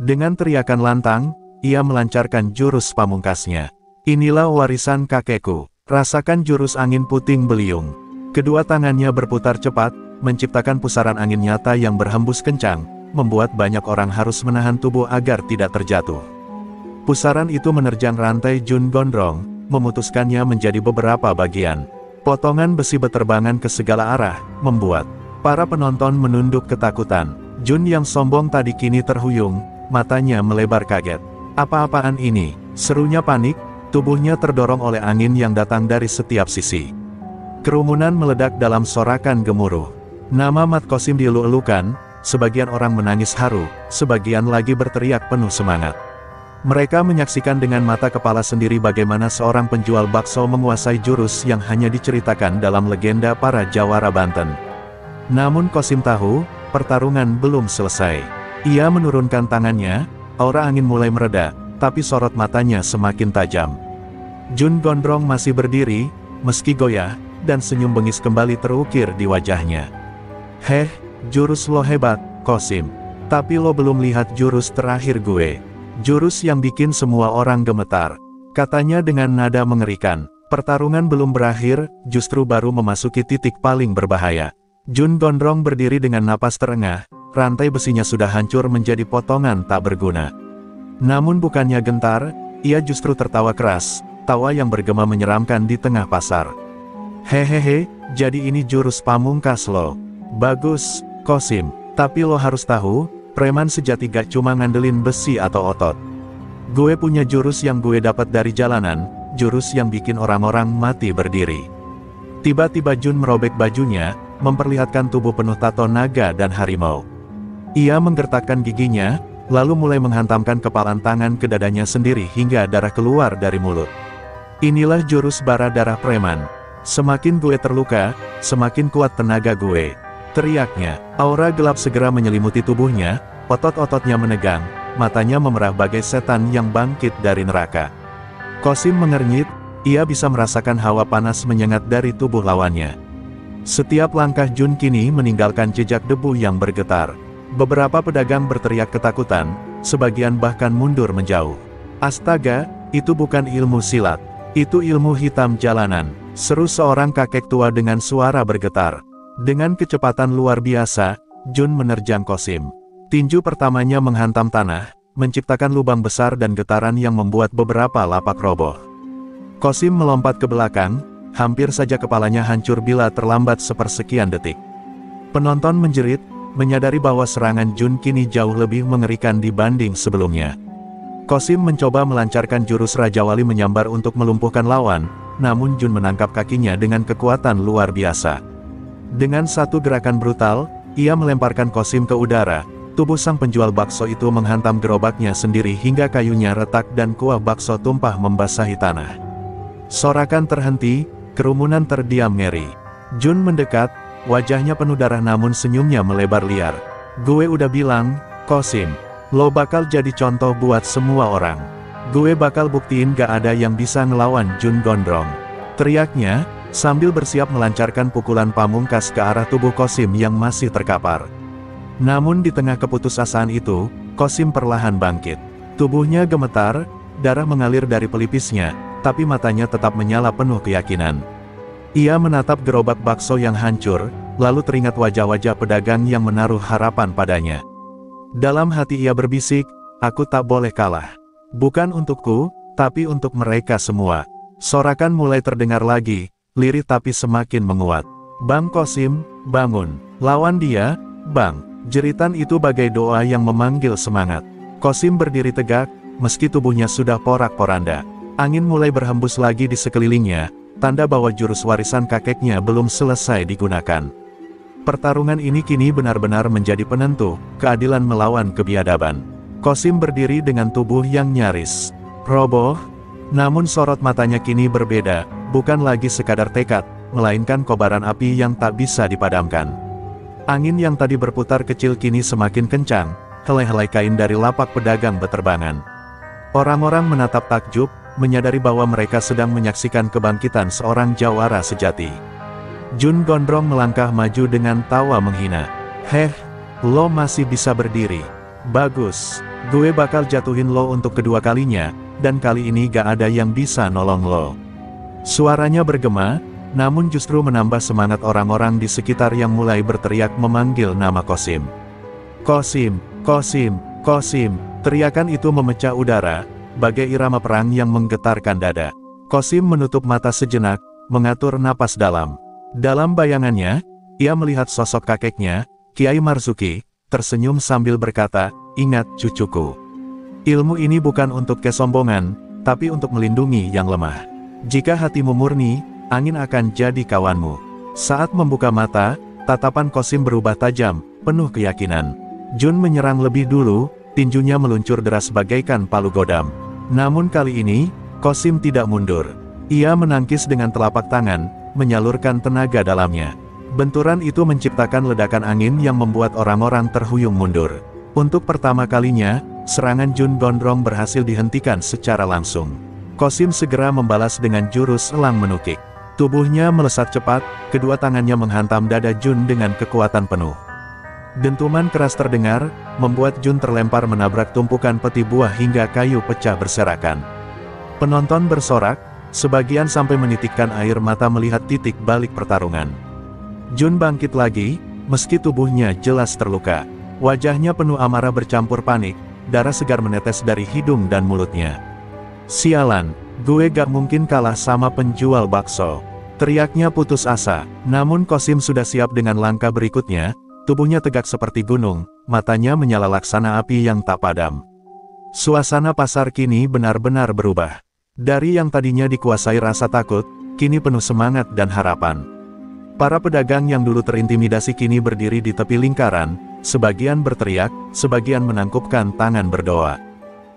Dengan teriakan lantang, ia melancarkan jurus pamungkasnya. "Inilah warisan kakekku. Rasakan jurus angin puting beliung." Kedua tangannya berputar cepat, menciptakan pusaran angin nyata yang berhembus kencang, membuat banyak orang harus menahan tubuh agar tidak terjatuh. Pusaran itu menerjang rantai Jun Gondrong, memutuskannya menjadi beberapa bagian. Potongan besi beterbangan ke segala arah, membuat para penonton menunduk ketakutan. Jun yang sombong tadi kini terhuyung, matanya melebar kaget. "Apa-apaan ini?" serunya panik. Tubuhnya terdorong oleh angin yang datang dari setiap sisi. Kerumunan meledak dalam sorakan gemuruh. Nama Mat Qasim dielu-elukan, sebagian orang menangis haru, sebagian lagi berteriak penuh semangat. Mereka menyaksikan dengan mata kepala sendiri bagaimana seorang penjual bakso menguasai jurus yang hanya diceritakan dalam legenda para Jawara Banten. Namun Qasim tahu, pertarungan belum selesai. Ia menurunkan tangannya, aura angin mulai mereda, tapi sorot matanya semakin tajam. Jun Gondrong masih berdiri, meski goyah, dan senyum bengis kembali terukir di wajahnya. Jurus lo hebat, Qasim. Tapi lo belum lihat jurus terakhir gue. Jurus yang bikin semua orang gemetar," katanya dengan nada mengerikan. "Pertarungan belum berakhir, justru baru memasuki titik paling berbahaya." Jun Gondrong berdiri dengan napas terengah, rantai besinya sudah hancur menjadi potongan tak berguna. Namun bukannya gentar, ia justru tertawa keras, tawa yang bergema menyeramkan di tengah pasar. "Hehehe, jadi ini jurus pamungkas lo. Bagus, Qasim. Tapi lo harus tahu, preman sejati gak cuma ngandelin besi atau otot. Gue punya jurus yang gue dapat dari jalanan, jurus yang bikin orang-orang mati berdiri." Tiba-tiba Jun merobek bajunya, memperlihatkan tubuh penuh tato naga dan harimau. Ia menggertakkan giginya, lalu mulai menghantamkan kepalan tangan ke dadanya sendiri hingga darah keluar dari mulut. "Inilah jurus bara darah preman. Semakin gue terluka, semakin kuat tenaga gue," teriaknya. Aura gelap segera menyelimuti tubuhnya, otot-ototnya menegang, matanya memerah bagai setan yang bangkit dari neraka. Qasim mengernyit, ia bisa merasakan hawa panas menyengat dari tubuh lawannya. Setiap langkah Jun kini meninggalkan jejak debu yang bergetar. Beberapa pedagang berteriak ketakutan, sebagian bahkan mundur menjauh. "Astaga, itu bukan ilmu silat. Itu ilmu hitam jalanan," seru seorang kakek tua dengan suara bergetar. Dengan kecepatan luar biasa, Jun menerjang Qasim. Tinju pertamanya menghantam tanah, menciptakan lubang besar dan getaran yang membuat beberapa lapak roboh. Qasim melompat ke belakang, hampir saja kepalanya hancur bila terlambat sepersekian detik. Penonton menjerit, menyadari bahwa serangan Jun kini jauh lebih mengerikan dibanding sebelumnya. Qasim mencoba melancarkan jurus Raja Wali menyambar untuk melumpuhkan lawan, namun Jun menangkap kakinya dengan kekuatan luar biasa. Dengan satu gerakan brutal, ia melemparkan Qasim ke udara. Tubuh sang penjual bakso itu menghantam gerobaknya sendiri hingga kayunya retak dan kuah bakso tumpah membasahi tanah. Sorakan terhenti, kerumunan terdiam ngeri. Jun mendekat, wajahnya penuh darah namun senyumnya melebar liar. "Gue udah bilang, Qasim, lo bakal jadi contoh buat semua orang. Gue bakal buktiin gak ada yang bisa ngelawan Jun Gondrong," teriaknya, sambil bersiap melancarkan pukulan pamungkas ke arah tubuh Qasim yang masih terkapar. Namun di tengah keputusasaan itu, Qasim perlahan bangkit. Tubuhnya gemetar, darah mengalir dari pelipisnya, tapi matanya tetap menyala penuh keyakinan. Ia menatap gerobak bakso yang hancur, lalu teringat wajah-wajah pedagang yang menaruh harapan padanya. Dalam hati ia berbisik, "Aku tak boleh kalah. Bukan untukku, tapi untuk mereka semua." Sorakan mulai terdengar lagi, lirih tapi semakin menguat. "Bang Qasim, bangun. Lawan dia, Bang." Jeritan itu bagai doa yang memanggil semangat. Qasim berdiri tegak, meski tubuhnya sudah porak-poranda. Angin mulai berhembus lagi di sekelilingnya, tanda bahwa jurus warisan kakeknya belum selesai digunakan. Pertarungan ini kini benar-benar menjadi penentu, keadilan melawan kebiadaban. Qasim berdiri dengan tubuh yang nyaris roboh, namun sorot matanya kini berbeda, bukan lagi sekadar tekad, melainkan kobaran api yang tak bisa dipadamkan. Angin yang tadi berputar kecil kini semakin kencang, helai-helai kain dari lapak pedagang beterbangan. Orang-orang menatap takjub, menyadari bahwa mereka sedang menyaksikan kebangkitan seorang jawara sejati. Jun Gondrong melangkah maju dengan tawa menghina. "Heh, lo masih bisa berdiri. Bagus, gue bakal jatuhin lo untuk kedua kalinya, dan kali ini gak ada yang bisa nolong lo." Suaranya bergema, namun justru menambah semangat orang-orang di sekitar yang mulai berteriak memanggil nama Qasim. "Qasim, Qasim, Qasim!" Teriakan itu memecah udara, bagai irama perang yang menggetarkan dada. Qasim menutup mata sejenak, mengatur napas dalam. Dalam bayangannya, ia melihat sosok kakeknya, Kiai Marzuki, tersenyum sambil berkata, "Ingat cucuku. Ilmu ini bukan untuk kesombongan, tapi untuk melindungi yang lemah. Jika hatimu murni, angin akan jadi kawanmu." Saat membuka mata, tatapan Qasim berubah tajam, penuh keyakinan. Jun menyerang lebih dulu, tinjunya meluncur deras bagaikan palu godam. Namun kali ini, Qasim tidak mundur. Ia menangkis dengan telapak tangan, menyalurkan tenaga dalamnya. Benturan itu menciptakan ledakan angin yang membuat orang-orang terhuyung mundur. Untuk pertama kalinya, serangan Jun Gondrong berhasil dihentikan secara langsung. Qasim segera membalas dengan jurus elang menukik. Tubuhnya melesat cepat, kedua tangannya menghantam dada Jun dengan kekuatan penuh. Dentuman keras terdengar, membuat Jun terlempar menabrak tumpukan peti buah hingga kayu pecah berserakan. Penonton bersorak, sebagian sampai menitikkan air mata melihat titik balik pertarungan. Jun bangkit lagi, meski tubuhnya jelas terluka. Wajahnya penuh amarah bercampur panik, darah segar menetes dari hidung dan mulutnya. "Sialan, gue gak mungkin kalah sama penjual bakso," teriaknya putus asa. Namun Qasim sudah siap dengan langkah berikutnya. Tubuhnya tegak seperti gunung, matanya menyala laksana api yang tak padam. Suasana pasar kini benar-benar berubah. Dari yang tadinya dikuasai rasa takut, kini penuh semangat dan harapan. Para pedagang yang dulu terintimidasi kini berdiri di tepi lingkaran, sebagian berteriak, sebagian menangkupkan tangan berdoa.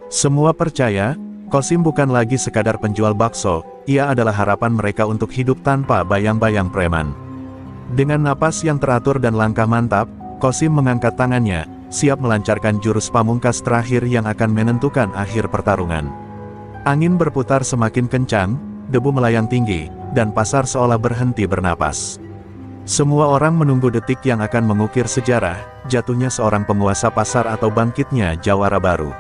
Semua percaya, Qasim bukan lagi sekadar penjual bakso, ia adalah harapan mereka untuk hidup tanpa bayang-bayang preman. Dengan napas yang teratur dan langkah mantap, Qasim mengangkat tangannya, siap melancarkan jurus pamungkas terakhir yang akan menentukan akhir pertarungan. Angin berputar semakin kencang, debu melayang tinggi, dan pasar seolah berhenti bernapas. Semua orang menunggu detik yang akan mengukir sejarah, jatuhnya seorang penguasa pasar atau bangkitnya jawara baru.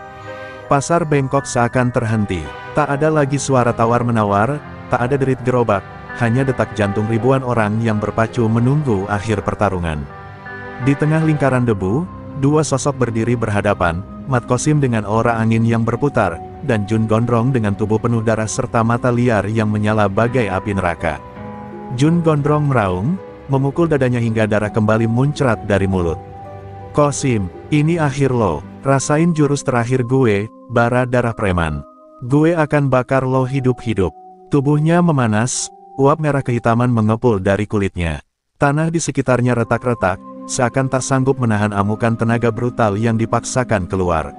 Pasar bengkok seakan terhenti, tak ada lagi suara tawar-menawar, tak ada derit gerobak, hanya detak jantung ribuan orang yang berpacu menunggu akhir pertarungan. Di tengah lingkaran debu, dua sosok berdiri berhadapan, Mat Qasim dengan aura angin yang berputar, dan Jun Gondrong dengan tubuh penuh darah serta mata liar yang menyala bagai api neraka. Jun Gondrong meraung, memukul dadanya hingga darah kembali muncrat dari mulut. "Qasim, ini akhir lo, rasain jurus terakhir gue, bara darah preman. Gue akan bakar lo hidup-hidup." Tubuhnya memanas, uap merah kehitaman mengepul dari kulitnya. Tanah di sekitarnya retak-retak, seakan tak sanggup menahan amukan tenaga brutal yang dipaksakan keluar.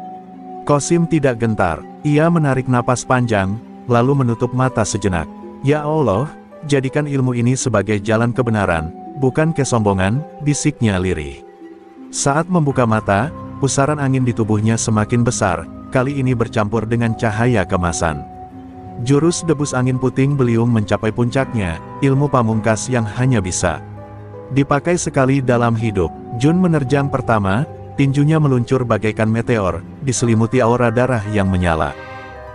Qasim tidak gentar, ia menarik napas panjang, lalu menutup mata sejenak. "Ya Allah, jadikan ilmu ini sebagai jalan kebenaran, bukan kesombongan," bisiknya lirih. Saat membuka mata, pusaran angin di tubuhnya semakin besar, kali ini bercampur dengan cahaya kemasan. Jurus debus angin puting beliung mencapai puncaknya, ilmu pamungkas yang hanya bisa dipakai sekali dalam hidup. Jun menerjang pertama, tinjunya meluncur bagaikan meteor, diselimuti aura darah yang menyala.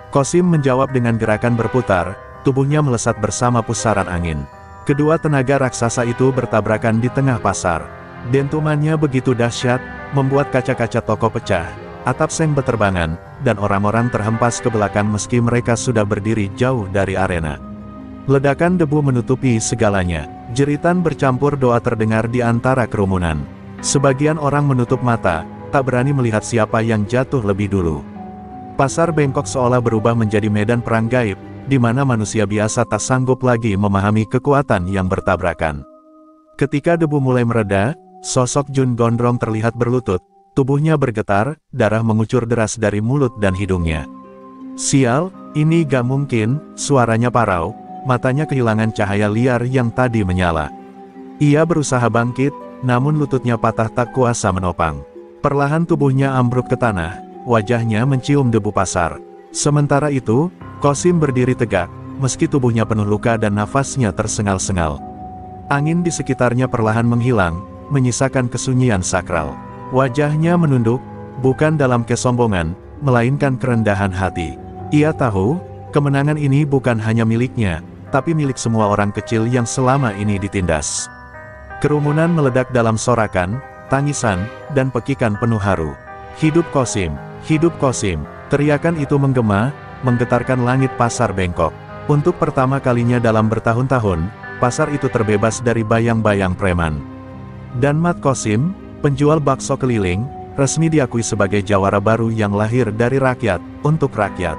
Qasim menjawab dengan gerakan berputar, tubuhnya melesat bersama pusaran angin. Kedua tenaga raksasa itu bertabrakan di tengah pasar. Dentumannya begitu dahsyat, membuat kaca-kaca toko pecah, atap seng beterbangan, dan orang-orang terhempas ke belakang meski mereka sudah berdiri jauh dari arena. Ledakan debu menutupi segalanya, jeritan bercampur doa terdengar di antara kerumunan. Sebagian orang menutup mata, tak berani melihat siapa yang jatuh lebih dulu. Pasar bengkok seolah berubah menjadi medan perang gaib, di mana manusia biasa tak sanggup lagi memahami kekuatan yang bertabrakan. Ketika debu mulai mereda, sosok Jun Gondrong terlihat berlutut, tubuhnya bergetar, darah mengucur deras dari mulut dan hidungnya. "Sial, ini gak mungkin," suaranya parau, matanya kehilangan cahaya liar yang tadi menyala. Ia berusaha bangkit, namun lututnya patah tak kuasa menopang. Perlahan tubuhnya ambruk ke tanah, wajahnya mencium debu pasar. Sementara itu, Qasim berdiri tegak, meski tubuhnya penuh luka dan nafasnya tersengal-sengal. Angin di sekitarnya perlahan menghilang, menyisakan kesunyian sakral. Wajahnya menunduk, bukan dalam kesombongan, melainkan kerendahan hati. Ia tahu, kemenangan ini bukan hanya miliknya, tapi milik semua orang kecil yang selama ini ditindas. Kerumunan meledak dalam sorakan, tangisan, dan pekikan penuh haru. "Hidup Qasim! Hidup Qasim!" Teriakan itu menggema, menggetarkan langit pasar bengkok. Untuk pertama kalinya dalam bertahun-tahun, pasar itu terbebas dari bayang-bayang preman. Dan Mat Qasim, penjual bakso keliling, resmi diakui sebagai jawara baru yang lahir dari rakyat, untuk rakyat.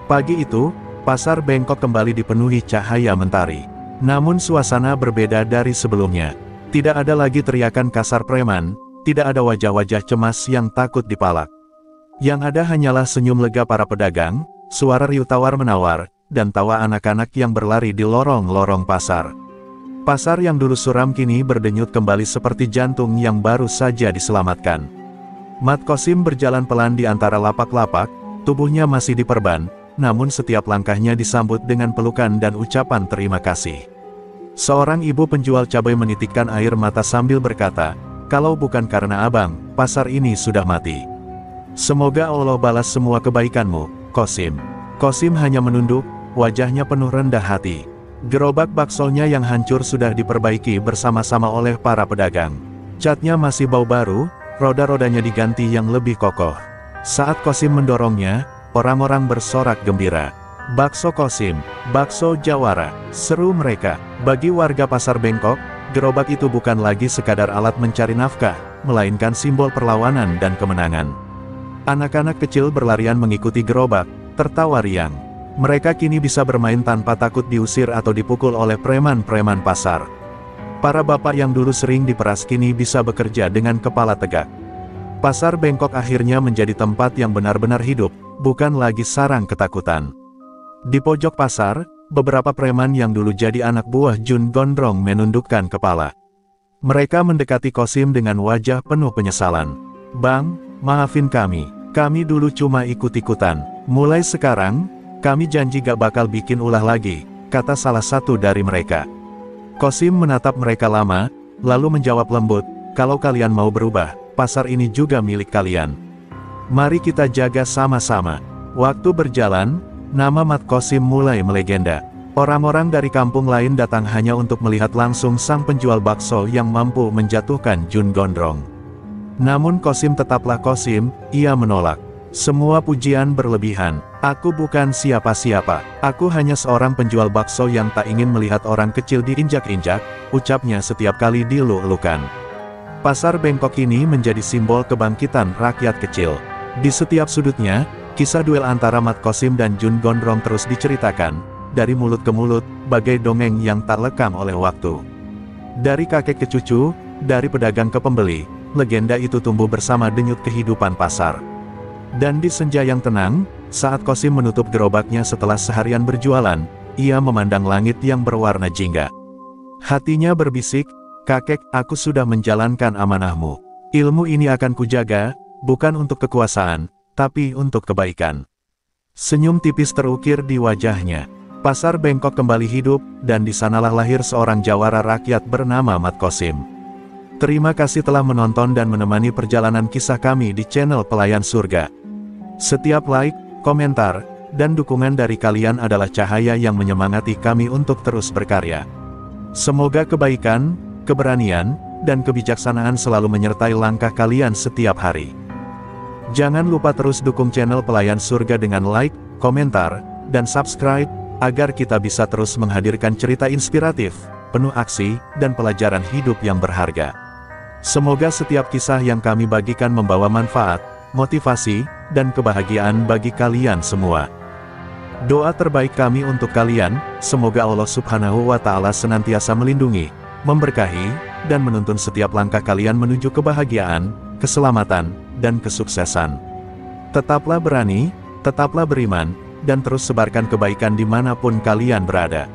Pagi itu, pasar bengkok kembali dipenuhi cahaya mentari. Namun suasana berbeda dari sebelumnya. Tidak ada lagi teriakan kasar preman, tidak ada wajah-wajah cemas yang takut dipalak. Yang ada hanyalah senyum lega para pedagang, suara riuh tawar-menawar, dan tawa anak-anak yang berlari di lorong-lorong pasar. Pasar yang dulu suram kini berdenyut kembali seperti jantung yang baru saja diselamatkan. Mat Qasim berjalan pelan di antara lapak-lapak, tubuhnya masih diperban, namun setiap langkahnya disambut dengan pelukan dan ucapan terima kasih. Seorang ibu penjual cabai menitikkan air mata sambil berkata, "Kalau bukan karena abang, pasar ini sudah mati. Semoga Allah balas semua kebaikanmu, Qasim." Qasim hanya menunduk, wajahnya penuh rendah hati. Gerobak baksonya yang hancur sudah diperbaiki bersama-sama oleh para pedagang. Catnya masih bau baru, roda-rodanya diganti yang lebih kokoh. Saat Qasim mendorongnya, orang-orang bersorak gembira. "Bakso Qasim, bakso jawara," seru mereka. Bagi warga pasar bengkok, gerobak itu bukan lagi sekadar alat mencari nafkah, melainkan simbol perlawanan dan kemenangan. Anak-anak kecil berlarian mengikuti gerobak, tertawa riang. Mereka kini bisa bermain tanpa takut diusir atau dipukul oleh preman-preman pasar. Para bapak yang dulu sering diperas kini bisa bekerja dengan kepala tegak. Pasar bengkok akhirnya menjadi tempat yang benar-benar hidup, bukan lagi sarang ketakutan. Di pojok pasar, beberapa preman yang dulu jadi anak buah Jun Gondrong menundukkan kepala. Mereka mendekati Qasim dengan wajah penuh penyesalan. "Bang, maafin kami dulu cuma ikut-ikutan. Mulai sekarang, kami janji gak bakal bikin ulah lagi," kata salah satu dari mereka. Qasim menatap mereka lama, lalu menjawab lembut, "Kalau kalian mau berubah, pasar ini juga milik kalian. Mari kita jaga sama-sama." Waktu berjalan, nama Mat Qasim mulai melegenda. Orang-orang dari kampung lain datang hanya untuk melihat langsung sang penjual bakso yang mampu menjatuhkan Jun Gondrong. Namun Qasim tetaplah Qasim, ia menolak. Semua pujian berlebihan. Aku bukan siapa-siapa. Aku hanya seorang penjual bakso yang tak ingin melihat orang kecil diinjak-injak, ucapnya setiap kali dilulukan. Pasar Bengkok ini menjadi simbol kebangkitan rakyat kecil. Di setiap sudutnya, kisah duel antara Mat Qasim dan Jun Gondrong terus diceritakan. Dari mulut ke mulut, bagai dongeng yang tak lekang oleh waktu. Dari kakek ke cucu, dari pedagang ke pembeli, legenda itu tumbuh bersama denyut kehidupan pasar. Dan di senja yang tenang, saat Qasim menutup gerobaknya setelah seharian berjualan, ia memandang langit yang berwarna jingga. Hatinya berbisik, "Kakek, aku sudah menjalankan amanahmu. Ilmu ini akan kujaga, bukan untuk kekuasaan, tapi untuk kebaikan." Senyum tipis terukir di wajahnya. Pasar Bengkok kembali hidup, dan di sanalah lahir seorang jawara rakyat bernama Mat Qasim. Terima kasih telah menonton dan menemani perjalanan kisah kami di channel Pelayan Surga. Setiap like, komentar, dan dukungan dari kalian adalah cahaya yang menyemangati kami untuk terus berkarya. Semoga kebaikan, keberanian, dan kebijaksanaan selalu menyertai langkah kalian setiap hari. Jangan lupa terus dukung channel Pelayan Surga dengan like, komentar, dan subscribe, agar kita bisa terus menghadirkan cerita inspiratif, penuh aksi, dan pelajaran hidup yang berharga. Semoga setiap kisah yang kami bagikan membawa manfaat, motivasi, dan kebahagiaan bagi kalian semua. Doa terbaik kami untuk kalian, semoga Allah Subhanahu wa Ta'ala senantiasa melindungi, memberkahi, dan menuntun setiap langkah kalian menuju kebahagiaan, keselamatan, dan kesuksesan. Tetaplah berani, tetaplah beriman, dan terus sebarkan kebaikan dimanapun kalian berada.